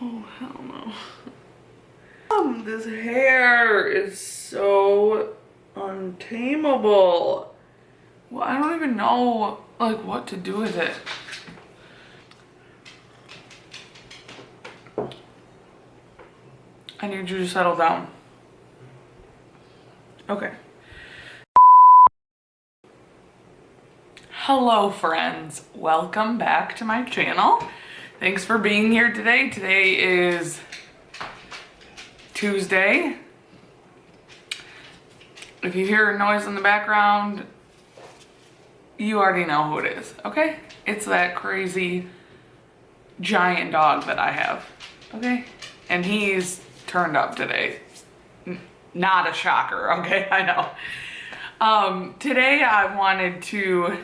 Oh, hell no. This hair is so untamable. Well, I don't even know, like, what to do with it. I need you to settle down. Okay. Hello, friends. Welcome back to my channel. Thanks for being here today. Today is Tuesday. If you hear a noise in the background, you already know who it is, okay? It's that crazy giant dog that I have, okay? And he's turned up today. Not a shocker, okay? I know. Today I wanted to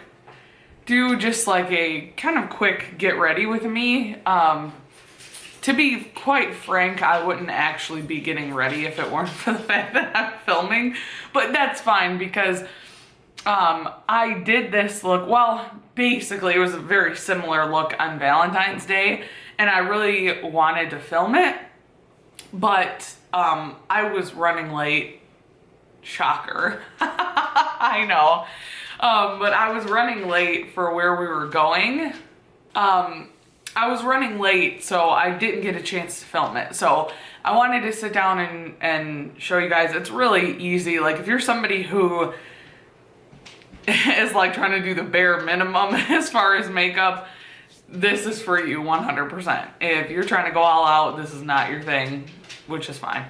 do just like a kind of quick get ready with me. To be quite frank, I wouldn't actually be getting ready if it weren't for the fact that I'm filming, but that's fine because I did this look, well, basically it was a very similar look on Valentine's Day, and I really wanted to film it, but I was running late. Shocker. I know. But I was running late for where we were going. I was running late, so I didn't get a chance to film it. So I wanted to sit down and show you guys. It's really easy. Like, if you're somebody who is like trying to do the bare minimum as far as makeup, this is for you 100%. If you're trying to go all out, this is not your thing, which is fine.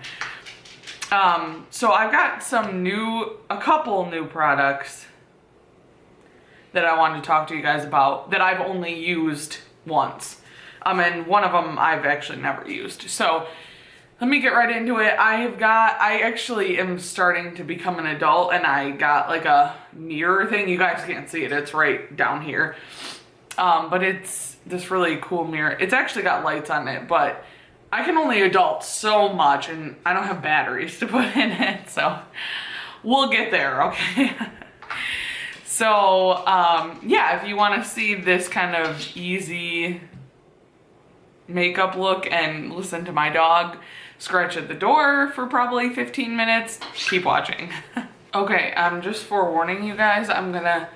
So I've got a couple new products that I wanted to talk to you guys about that I've only used once. And one of them I've actually never used. So let me get right into it. I actually am starting to become an adult, and I got like a mirror thing. You guys can't see it, it's right down here. But it's this really cool mirror. It's actually got lights on it, but I can only adult so much, and I don't have batteries to put in it, so we'll get there, okay? So, yeah, if you want to see this kind of easy makeup look and listen to my dog scratch at the door for probably 15 minutes, keep watching. Okay, I'm just forewarning you guys, I'm gonna...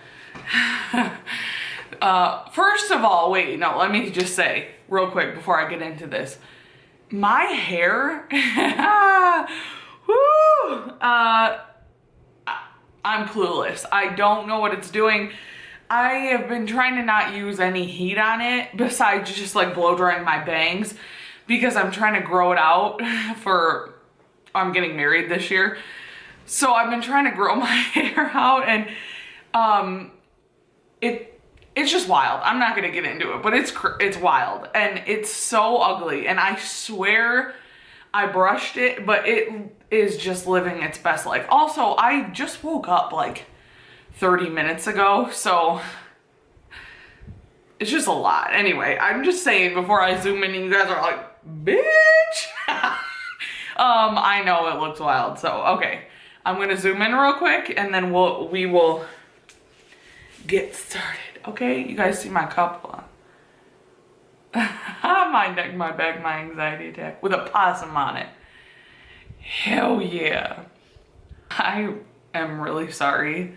first of all, wait, no, let me just say real quick before I get into this. My hair, whoo, I'm clueless. I don't know what it's doing. I have been trying to not use any heat on it besides just like blow drying my bangs because I'm trying to grow it out I'm getting married this year. So I've been trying to grow my hair out, and it's just wild. I'm not gonna get into it, but it's wild and it's so ugly. And I swear I brushed it, but it is just living its best life. Also, I just woke up like 30 minutes ago, so it's just a lot. Anyway, I'm just saying before I zoom in and you guys are like, bitch. I know it looks wild, so okay. I'm gonna zoom in real quick and then we will get started. Okay, you guys see my cup? My neck, my back, my anxiety attack with a possum on it. Hell yeah. I am really sorry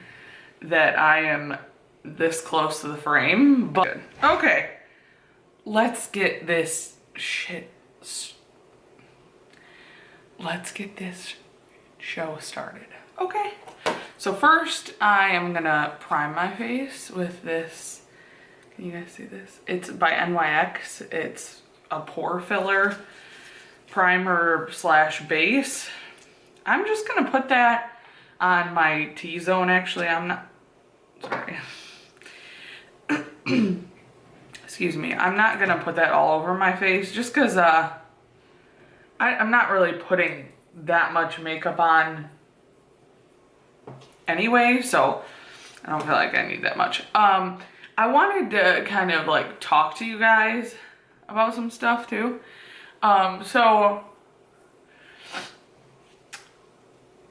that I am this close to the frame, but okay. Let's get this show started. Okay. So first, I am gonna prime my face with this. Can you guys see this? It's by NYX. It's a pore filler primer / base. I'm just gonna put that on my T-zone. Actually, I'm not, sorry. Excuse me. I'm not gonna put that all over my face just because I'm not really putting that much makeup on anyway, so I don't feel like I need that much. I wanted to kind of like talk to you guys about some stuff too. So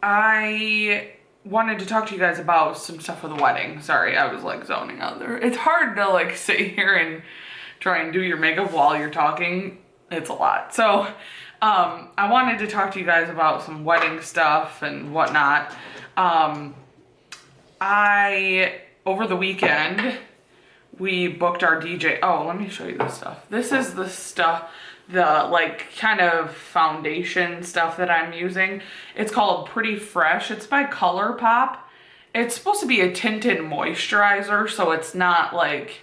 I wanted to talk to you guys about some stuff for the wedding. Sorry, I was like zoning out there. It's hard to like sit here and try and do your makeup while you're talking it's a lot. So I wanted to talk to you guys about some wedding stuff and whatnot. Over the weekend, we booked our DJ. Oh, let me show you this stuff. This is the stuff, the like kind of foundation stuff that I'm using. It's called Pretty Fresh. It's by ColourPop. It's supposed to be a tinted moisturizer, so it's not like,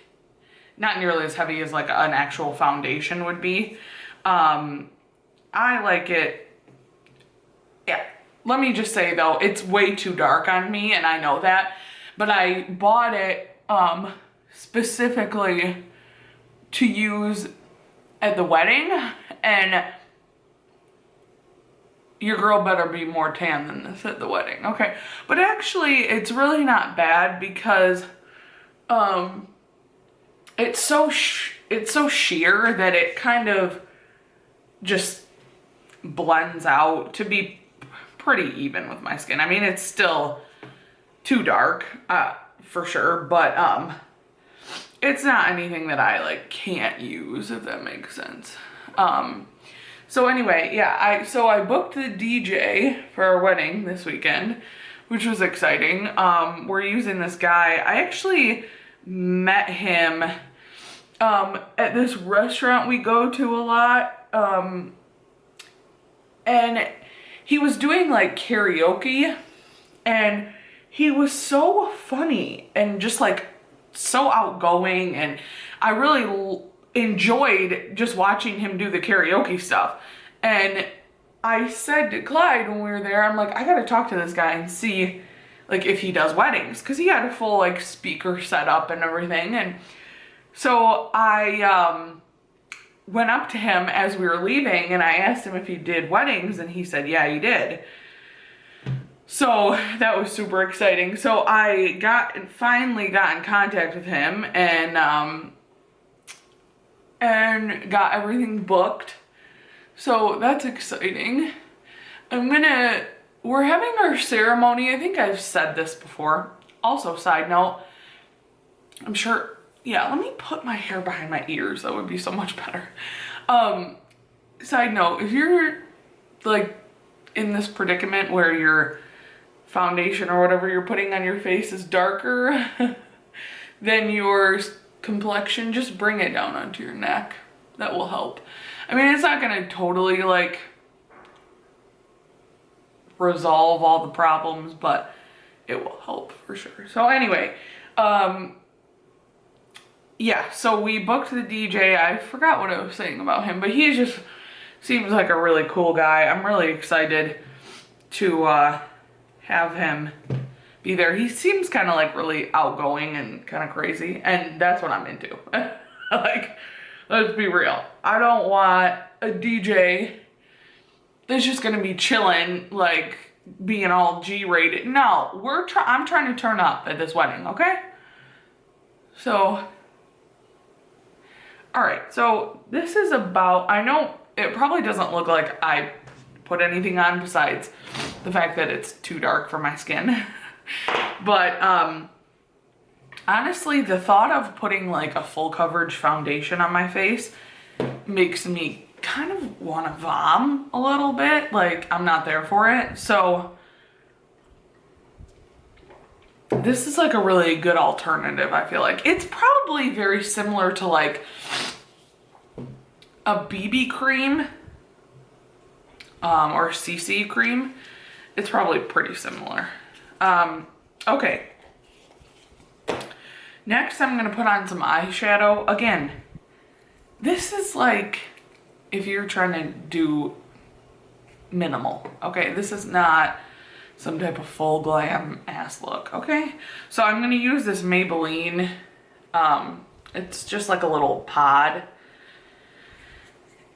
not nearly as heavy as like an actual foundation would be. I like it. Yeah, let me just say though, it's way too dark on me, and I know that, but I bought it specifically to use at the wedding, and your girl better be more tan than this at the wedding, okay? But actually, it's really not bad because it's so sheer that it kind of just blends out to be pretty even with my skin. I mean, it's still too dark, for sure, but it's not anything that I like can't use, if that makes sense. So anyway, yeah, I booked the DJ for our wedding this weekend, which was exciting. We're using this guy. I actually met him at this restaurant we go to a lot. And he was doing like karaoke, and he was so funny and just like so outgoing, and I really enjoyed just watching him do the karaoke stuff. And I said to Clyde when we were there, I'm like, I gotta talk to this guy and see like if he does weddings, because he had a full like speaker set up and everything. And so I went up to him as we were leaving, and I asked him if he did weddings, and he said, yeah, he did. So that was super exciting. So I finally got in contact with him and got everything booked. So that's exciting. We're having our ceremony. I think I've said this before. Also, side note, I'm sure, yeah, let me put my hair behind my ears. That would be so much better. Side note, if you're like in this predicament where your foundation or whatever you're putting on your face is darker than your complexion, just bring it down onto your neck. That will help. I mean, it's not gonna totally like resolve all the problems, but it will help for sure. So anyway, yeah, so we booked the DJ. I forgot what I was saying about him, but he just seems like a really cool guy. I'm really excited to have him be there. He seems kind of like really outgoing and kind of crazy, and that's what I'm into. Like, let's be real. I don't want a DJ that's just gonna be chilling, like being all G-rated. No, I'm trying to turn up at this wedding, okay? So, all right, so this is about, I know it probably doesn't look like I put anything on besides the fact that it's too dark for my skin. But honestly, the thought of putting like a full coverage foundation on my face makes me kind of want to vom a little bit. Like, I'm not there for it. So this is like a really good alternative, I feel like. It's probably very similar to like a BB cream or CC cream. It's probably pretty similar. Okay. Next, I'm going to put on some eyeshadow. Again, this is like if you're trying to do minimal. Okay, this is not some type of full glam ass look. Okay, so I'm going to use this Maybelline. It's just like a little pod.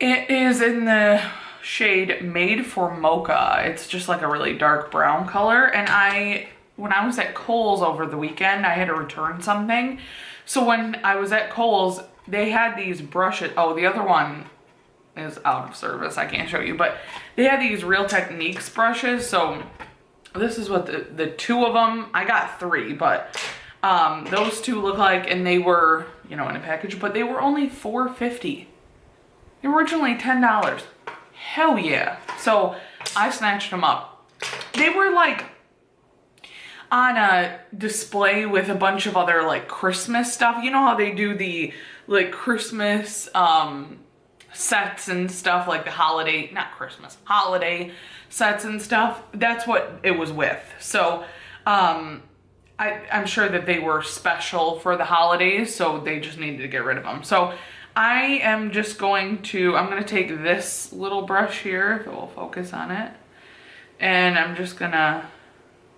It is in the shade Made for Mocha. It's just like a really dark brown color. And when I was at Kohl's over the weekend, I had to return something. So when I was at Kohl's, they had these brushes. Oh, the other one is out of service. I can't show you, but they had these Real Techniques brushes. So this is what the two of them, I got 3, but those 2 look like, and they were, you know, in a package, but they were only $4.50. They were originally $10. Hell yeah. So I snatched them up. They were like on a display with a bunch of other like Christmas stuff. You know how they do the like Christmas sets and stuff, like the holiday, not Christmas, holiday sets and stuff. That's what it was with. So I'm sure that they were special for the holidays, so they just needed to get rid of them. So I am just going to, I'm going to take this little brush here, if it will focus on it, and I'm just going to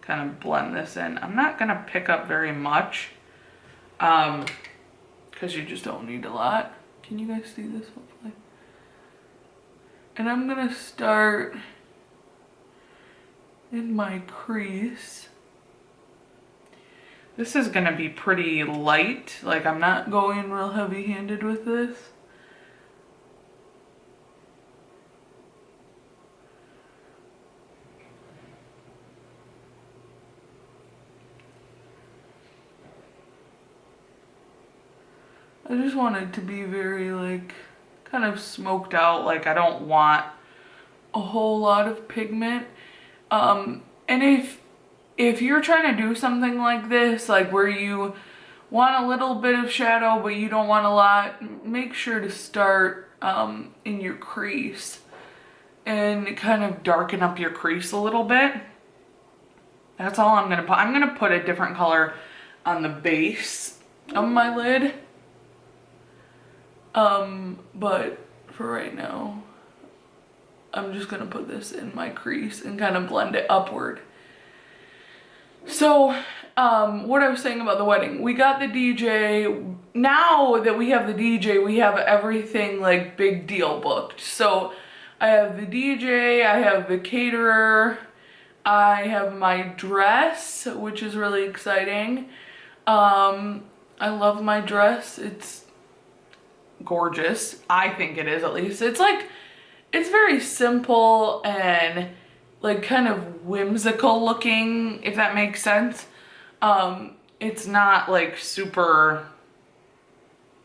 kind of blend this in. I'm not going to pick up very much, because you just don't need a lot. Can you guys see this, hopefully? And I'm going to start in my crease. This is gonna be pretty light, like I'm not going real heavy-handed with this. I just want it to be very like kind of smoked out, like I don't want a whole lot of pigment. And if you're trying to do something like this, like where you want a little bit of shadow but you don't want a lot, make sure to start in your crease and kind of darken up your crease a little bit. That's all I'm gonna put. I'm gonna put a different color on the base of my lid. But for right now, I'm just gonna put this in my crease and kind of blend it upward. So, what I was saying about the wedding, we got the DJ. Now that we have the DJ, we have everything like big deal booked. So I have the DJ, I have the caterer, I have my dress, which is really exciting. I love my dress. It's gorgeous. I think it is, at least. It's like, it's very simple and like kind of whimsical looking, if that makes sense. It's not like super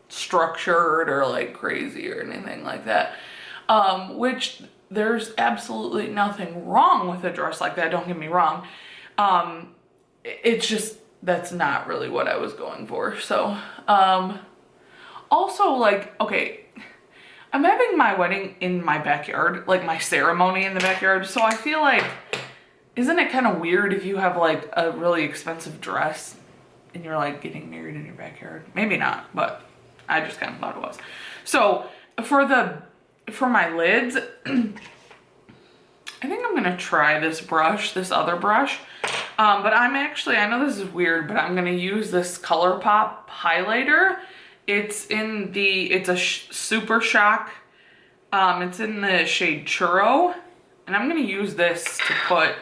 structured or like crazy or anything like that. Which there's absolutely nothing wrong with a dress like that, don't get me wrong. It's just, that's not really what I was going for. So, also like, okay, I'm having my wedding in my backyard, like my ceremony in the backyard. So I feel like, isn't it kind of weird if you have like a really expensive dress and you're like getting married in your backyard? Maybe not, but I just kind of thought it was. So for my lids, I think I'm gonna try this brush, this other brush. But I'm actually, I know this is weird, but I'm gonna use this ColourPop highlighter. It's in the, it's a Super Shock. It's in the shade Churro. And I'm gonna use this to put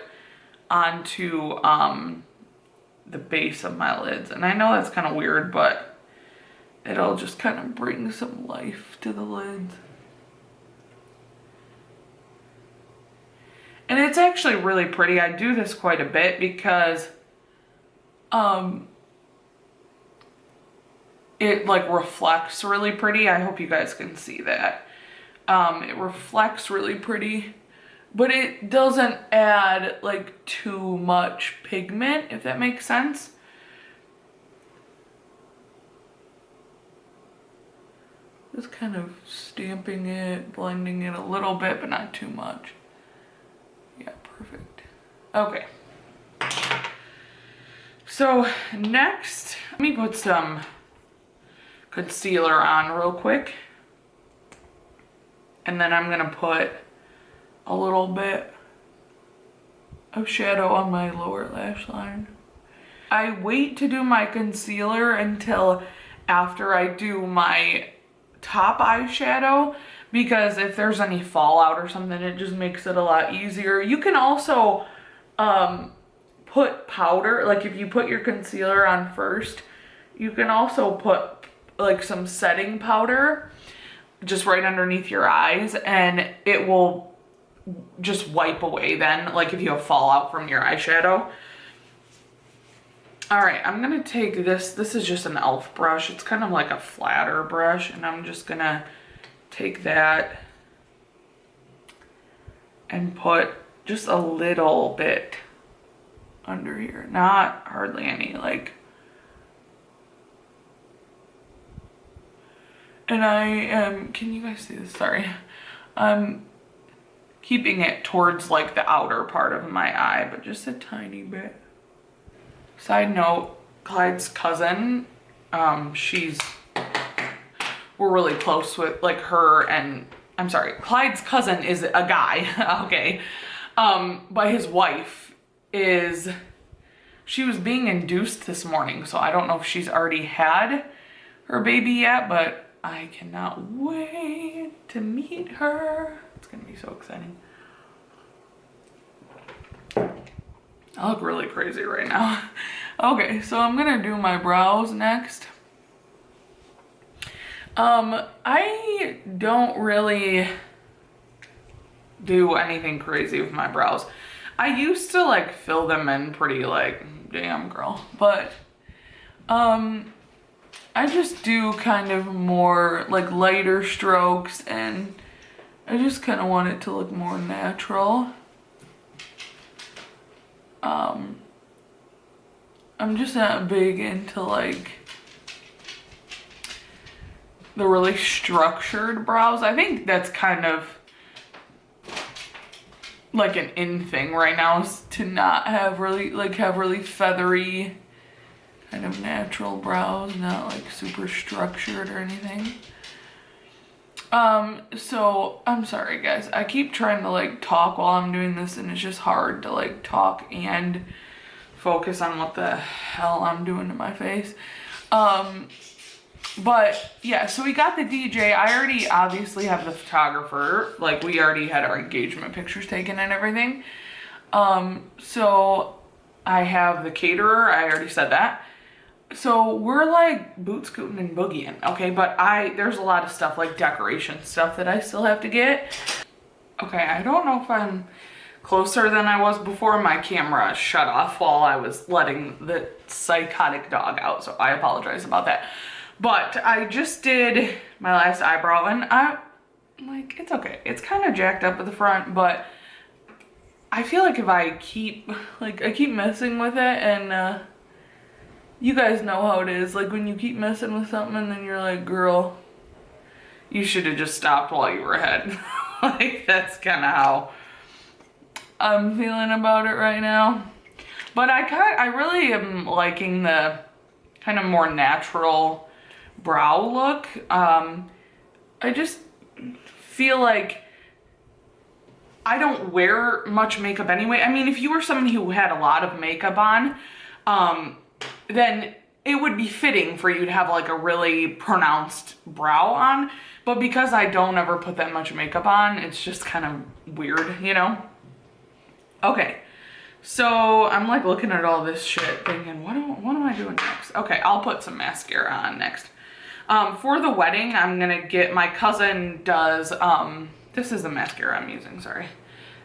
onto the base of my lids. And I know that's kind of weird, but it'll just kind of bring some life to the lids. And it's actually really pretty. I do this quite a bit because it like reflects really pretty. I hope you guys can see that. It reflects really pretty, but it doesn't add like too much pigment, if that makes sense. Just kind of stamping it, blending it a little bit, but not too much. Yeah, perfect. Okay. So next, let me put some concealer on real quick. And then I'm gonna put a little bit of shadow on my lower lash line. I wait to do my concealer until after I do my top eyeshadow, because if there's any fallout or something, it just makes it a lot easier. You can also put powder, like if you put your concealer on first, you can also put like some setting powder just right underneath your eyes, and it will just wipe away then, like if you have fallout from your eyeshadow. All right, I'm gonna take this is just an e.l.f. brush. It's kind of like a flatter brush, and I'm just gonna take that and put just a little bit under here. Not hardly any, like. And I am, can you guys see this? Sorry. I'm keeping it towards like the outer part of my eye, but just a tiny bit. Side note, Clyde's cousin, we're really close with like her and, I'm sorry, Clyde's cousin is a guy, okay. But his wife she was being induced this morning, so I don't know if she's already had her baby yet, but I cannot wait to meet her. It's gonna be so exciting. I look really crazy right now. Okay, so I'm gonna do my brows next. I don't really do anything crazy with my brows. I used to like fill them in pretty like, damn girl, but I just do kind of more like lighter strokes, and I just kind of want it to look more natural. I'm just not big into like the really structured brows. I think that's kind of like an in thing right now, is to not have really feathery kind of natural brows, not like super structured or anything. So I'm sorry guys, I keep trying to like talk while I'm doing this, and it's just hard to like talk and focus on what the hell I'm doing to my face. But yeah, so we got the DJ. I already obviously have the photographer, like we already had our engagement pictures taken and everything. So I have the caterer, I already said that. So we're like boot scooting and boogieing, okay? But there's a lot of stuff like decoration stuff that I still have to get. Okay, I don't know if I'm closer than I was before. My camera shut off while I was letting the psychotic dog out, so I apologize about that. But I just did my last eyebrow, and it's okay. It's kind of jacked up at the front, but I feel like if I keep messing with it, and you guys know how it is, like when you keep messing with something and then you're like, girl, you should have just stopped while you were ahead. Like that's kind of how I'm feeling about it right now. But I really am liking the kind of more natural brow look. I just feel like I don't wear much makeup anyway. I mean, if you were somebody who had a lot of makeup on, then it would be fitting for you to have like a really pronounced brow on. But because I don't ever put that much makeup on, it's just kind of weird, you know? Okay, so I'm like looking at all this shit thinking, what am I doing next? Okay, I'll put some mascara on next. For the wedding, I'm gonna get, my cousin does, this is the mascara I'm using, sorry.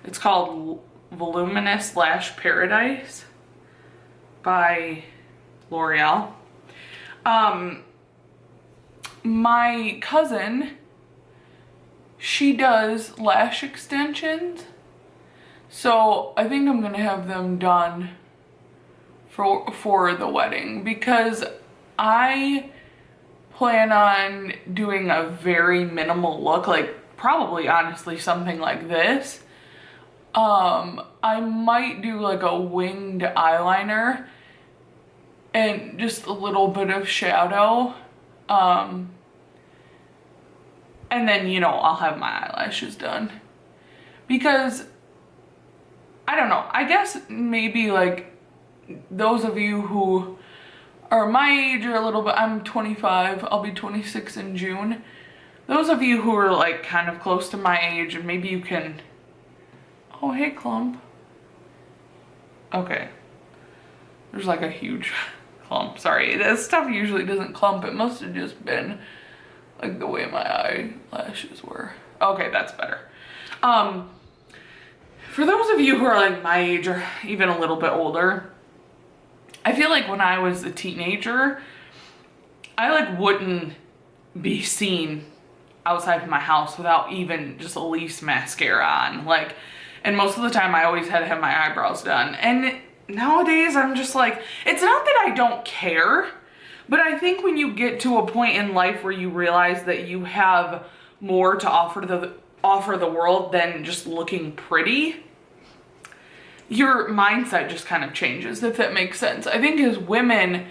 It's called Voluminous Lash Paradise by L'Oreal. My cousin, she does lash extensions, so I think I'm gonna have them done for the wedding, because I plan on doing a very minimal look, like probably honestly something like this. I might do like a winged eyeliner and just a little bit of shadow. And then, you know, I'll have my eyelashes done. Because, I don't know, I guess maybe like those of you who are my age or a little bit, I'm 25, I'll be 26 in June. Those of you who are like kind of close to my age, and maybe you can, oh hey Clump. Okay, there's like a huge clump, sorry. This stuff usually doesn't clump, it must have just been like the way my eyelashes were. Okay, that's better. For those of you who are like my age or even a little bit older, I feel like when I was a teenager, I like wouldn't be seen outside of my house without even just the least mascara on. Like, and most of the time I always had to have my eyebrows done. And nowadays I'm just like, it's not that I don't care, but I think when you get to a point in life where you realize that you have more to offer the world than just looking pretty, your mindset just kind of changes, if that makes sense. I think as women,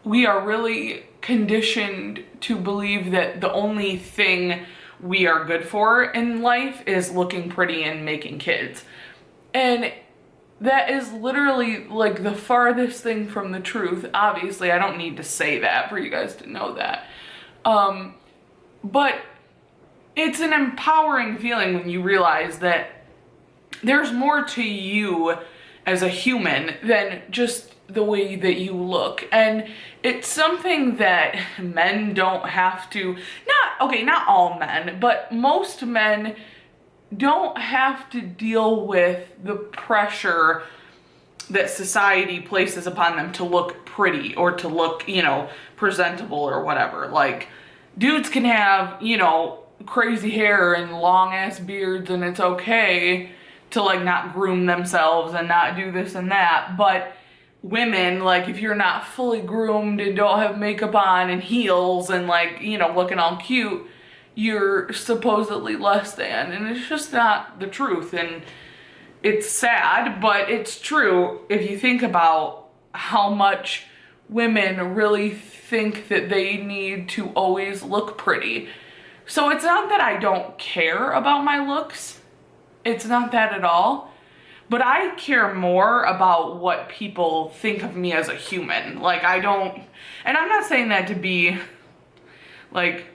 we are really conditioned to believe that the only thing we are good for in life is looking pretty and making kids. And that is literally like the farthest thing from the truth. Obviously, I don't need to say that for you guys to know that. But it's an empowering feeling when you realize that there's more to you as a human than just the way that you look. And it's something that men don't have to, not all men, but most men don't have to deal with the pressure that society places upon them to look pretty or to look, presentable or whatever. Like, dudes can have, crazy hair and long ass beards, and it's okay to like not groom themselves and not do this and that. But women, like, if you're not fully groomed and don't have makeup on and heels and like, looking all cute, you're supposedly less than. And it's just not the truth. And it's sad, but it's true if you think about how much women really think that they need to always look pretty. So it's not that I don't care about my looks. It's not that at all. But I care more about what people think of me as a human. Like, I don't, and I'm not saying that to be like,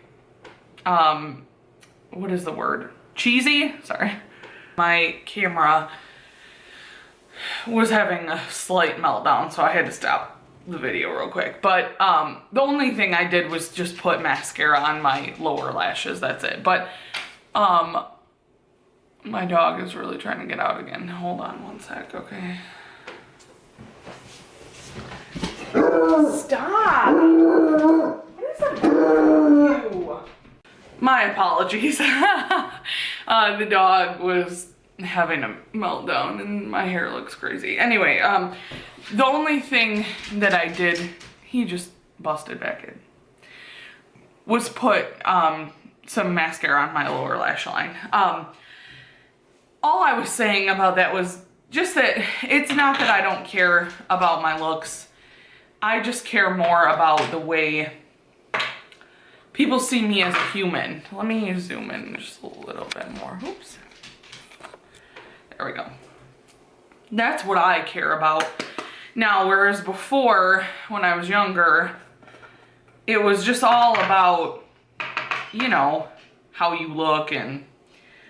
what is the word? Cheesy? Sorry. My camera was having a slight meltdown, so I had to stop the video real quick. But the only thing I did was just put mascara on my lower lashes. That's it. But my dog is really trying to get out again. Hold on one sec, okay? Stop! What is up with you? My apologies. The dog was having a meltdown and my hair looks crazy. Anyway, the only thing that I did, he just busted back in, was put some mascara on my lower lash line. All I was saying about that was just that it's not that I don't care about my looks. I just care more about the way people see me as a human. Let me zoom in just a little bit more. Oops. There we go. That's what I care about. Now, whereas before, when I was younger, it was just all about, how you look. And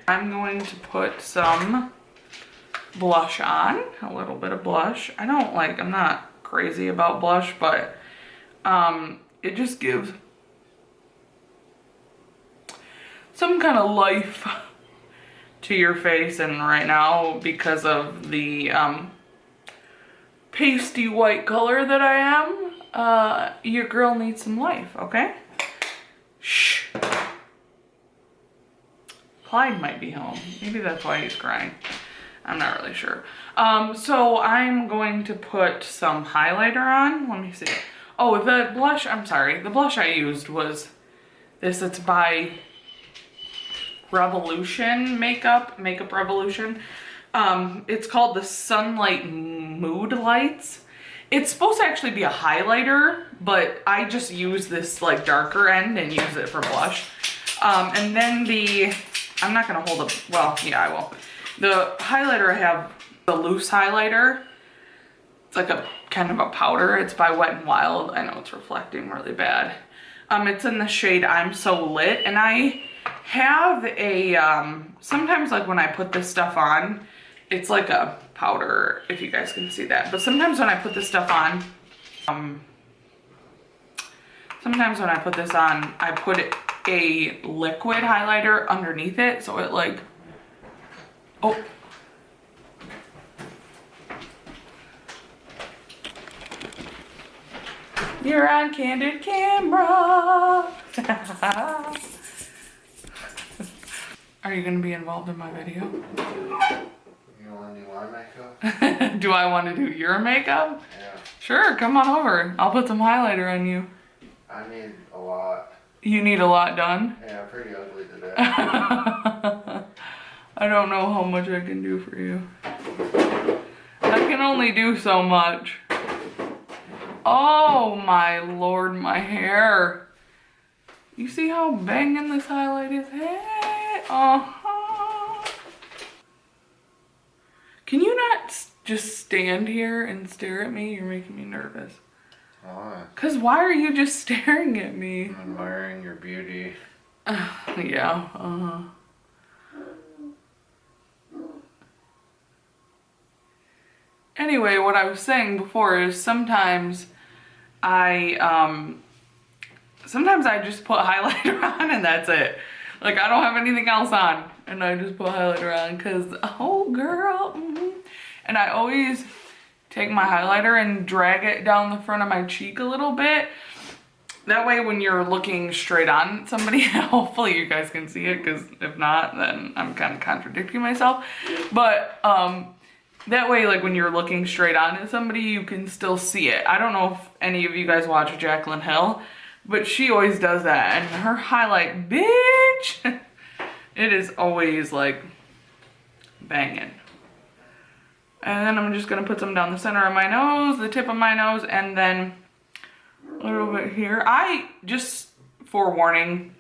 I'm going to put some blush on, a little bit of blush. I'm not crazy about blush, but it just gives some kind of life to your face. And right now, because of the pasty white color that I am, your girl needs some life, okay? Shh. Clyde might be home. Maybe that's why he's crying. I'm not really sure. So I'm going to put some highlighter on. Let me see. Oh, the blush, I'm sorry. The blush I used was this. It's by Revolution Makeup Revolution. It's called the Sunlight Mood Lights. It's supposed to actually be a highlighter, but I just use this like darker end and use it for blush. And then I'm not gonna hold it, well, yeah, I will. The highlighter I have, the loose highlighter. It's like a kind of a powder. It's by Wet n Wild. I know it's reflecting really bad. It's in the shade I'm So Lit, and I have a, sometimes like when I put this stuff on, it's like a powder, if you guys can see that. But sometimes when I put this stuff on, I put a liquid highlighter underneath it, so it like, oh. You're on candid camera. Are you gonna be involved in my video? You want to do my makeup? Do I want to do your makeup? Yeah. Sure, come on over. I'll put some highlighter on you. I need a lot. You need a lot done? Yeah, pretty ugly today. I don't know how much I can do for you. I can only do so much. Oh my lord, my hair. You see how banging this highlight is? Hey, Can you not just stand here and stare at me? You're making me nervous. Why? Cause why are you just staring at me? I'm admiring your beauty. Yeah, Anyway, what I was saying before is sometimes I just put highlighter on and that's it. Like I don't have anything else on and I just put highlighter on because, oh girl. And I always take my highlighter and drag it down the front of my cheek a little bit. That way when you're looking straight on somebody, hopefully you guys can see it, because if not, then I'm kind of contradicting myself. But that way, like when you're looking straight on at somebody, you can still see it. I don't know if any of you guys watch Jaclyn Hill, but she always does that. And her highlight, bitch, it is always like banging. And then I'm just gonna put some down the center of my nose, the tip of my nose, and then a little bit here. Just forewarning,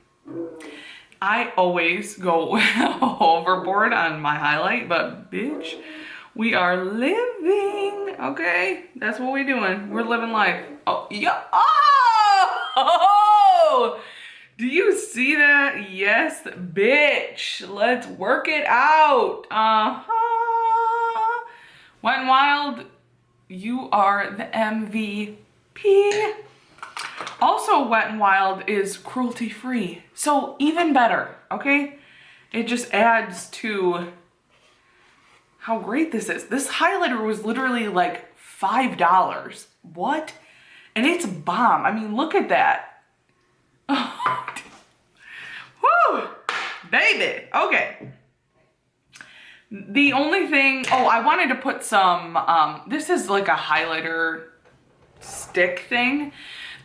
I always go overboard on my highlight, but bitch, we are living, okay? That's what we're doing. We're living life. Oh, yeah. Oh! Do you see that? Yes, bitch. Let's work it out. Wet n Wild, you are the MVP. Also, Wet n Wild is cruelty free, so even better, okay? It just adds to how great this is. This highlighter was literally like $5. What? And it's bomb. I mean, look at that. Woo! Baby. Okay. The only thing, I wanted to put some, this is like a highlighter stick thing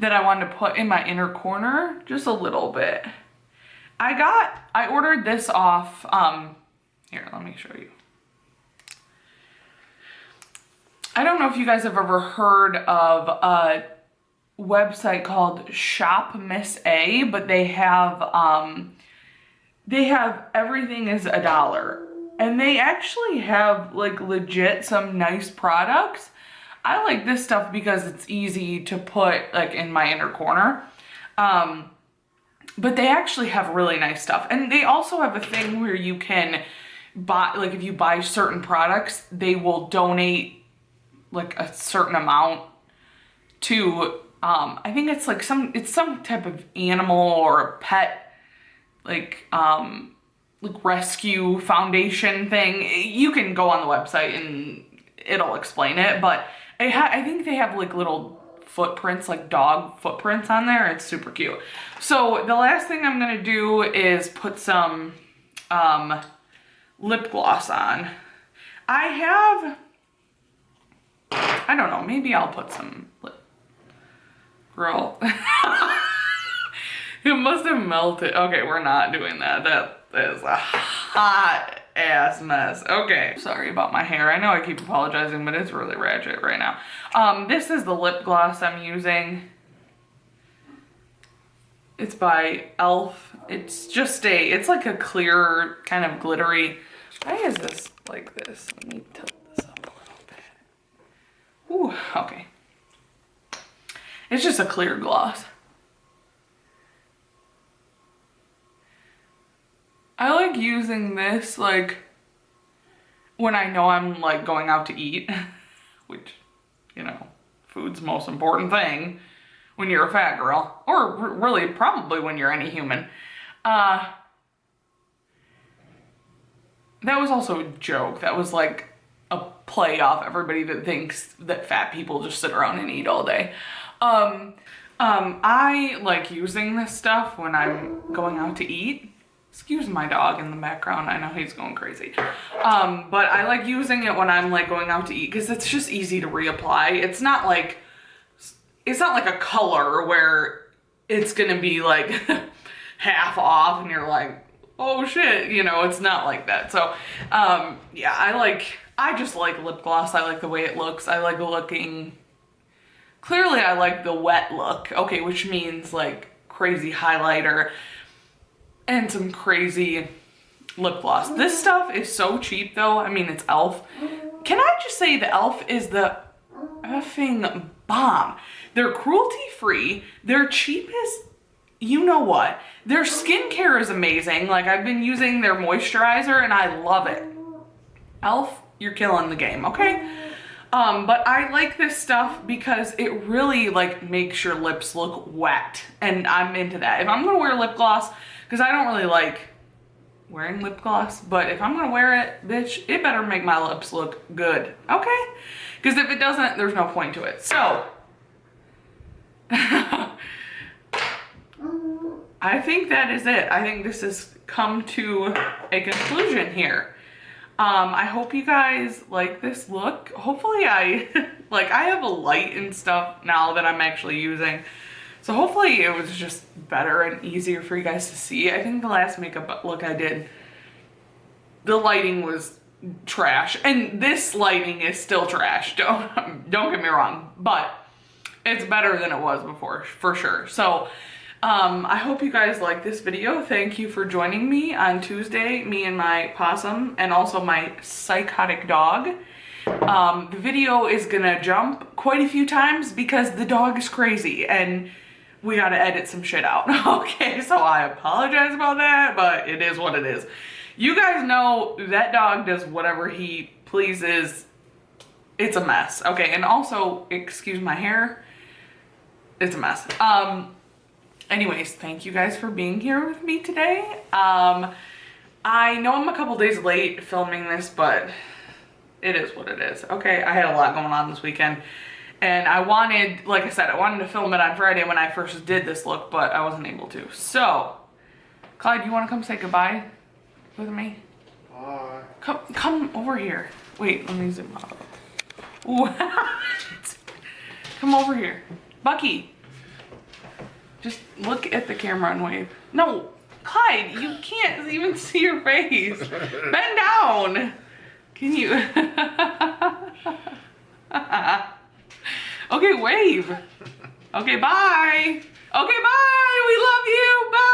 that I wanted to put in my inner corner, just a little bit. I ordered this off, here, let me show you. I don't know if you guys have ever heard of a website called Shop Miss A, but they have everything is $1. And they actually have like legit some nice products. I like this stuff because it's easy to put like in my inner corner. But they actually have really nice stuff. And they also have a thing where you can buy, like if you buy certain products, they will donate like a certain amount to, I think it's like some type of animal or a pet, like rescue foundation thing. You can go on the website and it'll explain it, but I think they have like little footprints, like dog footprints on there. It's super cute. So the last thing I'm gonna do is put some lip gloss on. I don't know, maybe I'll put some girl. It must have melted. Okay, we're not doing that. That is a hot ass mess. Okay, sorry about my hair. I know I keep apologizing, but it's really ratchet right now. This is the lip gloss I'm using. It's by e.l.f. It's just it's like a clear, kind of glittery. Why is this like this? Let me tilt this up a little bit. Ooh, okay. It's just a clear gloss. I like using this like when I know I'm like going out to eat, which, you know, food's the most important thing when you're a fat girl, or really probably when you're any human. That was also a joke. That was like a play off everybody that thinks that fat people just sit around and eat all day. I like using this stuff when I'm going out to eat. Excuse my dog in the background. I know he's going crazy. But I like using it when I'm like going out to eat because it's just easy to reapply. It's not like a color where it's gonna be like half off and you're like, oh shit, you know, it's not like that. So yeah, I just like lip gloss. I like the way it looks. I like looking, clearly I like the wet look, okay, which means like crazy highlighter and some crazy lip gloss. This stuff is so cheap though. I mean, it's e.l.f. Can I just say the e.l.f. is the effing bomb. They're cruelty free. They're cheap as you know what. Their skincare is amazing. Like I've been using their moisturizer and I love it. e.l.f., you're killing the game, okay? But I like this stuff because it really like makes your lips look wet and I'm into that. If I'm gonna wear lip gloss, because I don't really like wearing lip gloss, but if I'm gonna wear it, bitch, it better make my lips look good, okay? Because if it doesn't, there's no point to it. So, I think that is it. I think this has come to a conclusion here. I hope you guys like this look. Hopefully I have a light and stuff now that I'm actually using. So hopefully it was just better and easier for you guys to see. I think the last makeup look I did, the lighting was trash. And this lighting is still trash. Don't get me wrong. But it's better than it was before, for sure. So I hope you guys like this video. Thank you for joining me on Tuesday, me and my possum, and also my psychotic dog. The video is gonna jump quite a few times because the dog is crazy and we gotta edit some shit out. Okay, so I apologize about that, but it is what it is. You guys know that dog does whatever he pleases. It's a mess. Okay, and also, excuse my hair. It's a mess. Anyways, thank you guys for being here with me today. I know I'm a couple days late filming this, but it is what it is. Okay, I had a lot going on this weekend. And I wanted, like I said, I wanted to film it on Friday when I first did this look, but I wasn't able to. So, Clyde, you want to come say goodbye with me? Bye. Come over here. Wait, let me zoom out. What? Come over here. Bucky. Just look at the camera and wave. No, Clyde, you can't even see your face. Bend down. Can you? Okay, wave. Okay, bye. Okay, bye. We love you. Bye.